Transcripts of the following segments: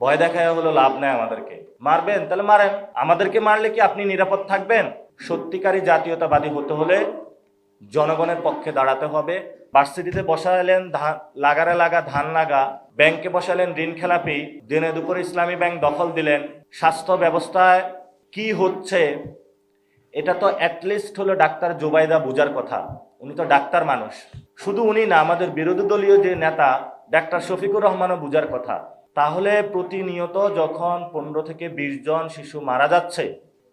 ভয় দেখায় হলো লাভ নাই, আমাদেরকে মারবেন তাহলে মারেন, আমাদেরকে মারলে কি আপনি নিরাপদ থাকবেন? সত্যিকারী জাতীয়তাবাদী হতে হলে জনগণের পক্ষে দাঁড়াতে হবে। ভার্সিটিতে বসালেন লাগারে লাগা ধান লাগা, ব্যাংকে বসালেন ঋণ খেলাপি, দিনে দুপুরে ইসলামী ব্যাংক দখল দিলেন। স্বাস্থ্য ব্যবস্থায় কি হচ্ছে এটা তো অ্যাটলিস্ট হলো ডাক্তার জুবাইদা বুঝার কথা, উনি তো ডাক্তার মানুষ। শুধু উনি না, আমাদের বিরোধী দলীয় যে নেতা ডাক্তার শফিকুর রহমানও বুঝার কথা। তাহলে প্রতিনিয়ত যখন 15 থেকে 20 জন শিশু মারা যাচ্ছে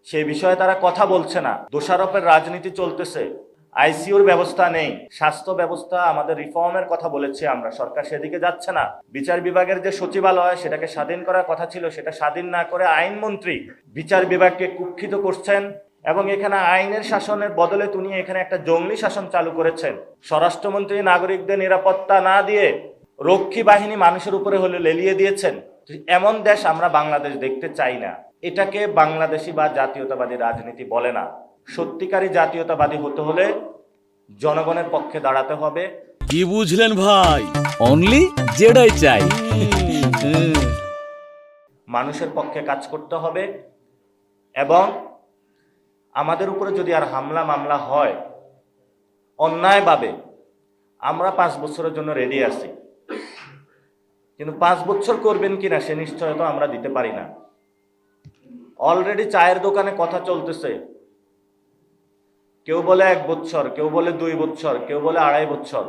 সেই বিষয়ে তারা কথা বলছে না, দোষারোপের রাজনীতি চলতেছে, আইসিইউর ব্যবস্থা নেই, স্বাস্থ্য ব্যবস্থা আমাদের রিফর্মের কথা বলেছি আমরা, সরকার সেদিকে যাচ্ছে না। বিচার বিভাগের যে সচিবালয় সেটাকে স্বাধীন করার কথা ছিল, সেটা স্বাধীন না করে আইনমন্ত্রী বিচার বিভাগকে কুক্ষিত করছেন এবং এখানে আইনের শাসনের বদলে তিনি এখানে একটা জঙ্গলি শাসন চালু করেছেন। স্বরাষ্ট্রমন্ত্রী নাগরিকদের নিরাপত্তা না দিয়ে রক্ষী বাহিনী মানুষের উপরে হলে লেলিয়ে দিয়েছেন। এমন দেশ আমরা বাংলাদেশ দেখতে চাই না। এটাকে বাংলাদেশি বা জাতীয়তাবাদী রাজনীতি বলে না। সত্যিকারী জাতীয়তাবাদী হতে হলে জনগণের পক্ষে দাঁড়াতে হবে। কি বুঝলেন ভাই? অনলি যেটাই চাই। মানুষের পক্ষে কাজ করতে হবে এবং আমাদের উপরে যদি আর হামলা মামলা হয় অন্যায়ভাবে, আমরা 5 বছরের জন্য রেডি আছি, কিন্তু 5 বছর করবেন কিনা সে নিশ্চয়তা আমরা দিতে পারি না। অলরেডি চায়ের দোকানে কথা চলতেছে, কেউ বলে 1 বছর, কেউ বলে 2 বছর, কেউ বলে 2.5 বছর।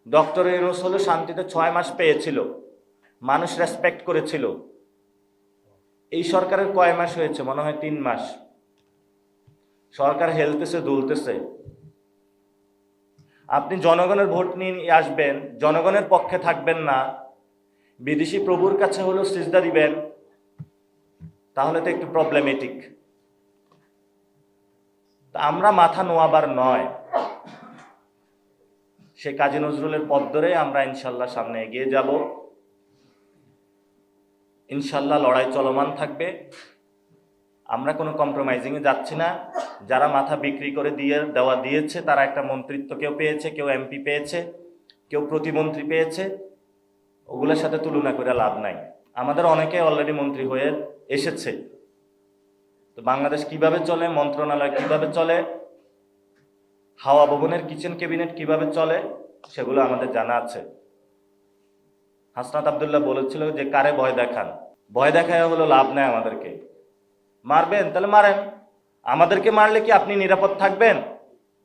ডক্টর ইউনূস হলো শান্তিতে 6 মাস পেয়েছিল, মানুষ রেসপেক্ট করেছিল। এই সরকারের কয় মাস হয়েছে? মনে হয় 3 মাস। সরকার হেলতেছে দুলতেছে। আপনি জনগণের ভোট নিয়ে আসবেন, জনগণের পক্ষে থাকবেন না, বিদেশি প্রভুর কাছে হলো সিজদা দিবেন, তাহলে তো একটু প্রবলেমেটিক। আমরা মাথা নোয়াবার নয়, সে কাজী নজরুলের পথ ধরে আমরা ইনশাল্লাহ সামনে এগিয়ে যাব। ইনশাল্লাহ লড়াই চলমান থাকবে, আমরা কোনো কম্প্রোমাইজিংয়ে যাচ্ছি না। যারা মাথা বিক্রি করে দিয়েছে তারা একটা মন্ত্রিত্ব কেউ পেয়েছে, কেউ এমপি পেয়েছে, কেউ প্রতিমন্ত্রী পেয়েছে, ওগুলোর সাথে তুলনা করে লাভ নাই। আমাদের অনেকে অলরেডি মন্ত্রী হয়ে এসেছে। তো বাংলাদেশ কিভাবে চলে, মন্ত্রণালয় কিভাবে চলে, হাওয়া ভবনের কিচেন ক্যাবিনেট কিভাবে চলে, সেগুলো আমাদের জানা আছে। হাসনাত আব্দুল্লাহ বলেছিল যে কারে ভয় দেখান, ভয় দেখায় হলো লাভ নাই, আমাদেরকে মারবেন তাহলে মারেন, আমাদেরকে মারলে কি আপনি নিরাপদ থাকবেন?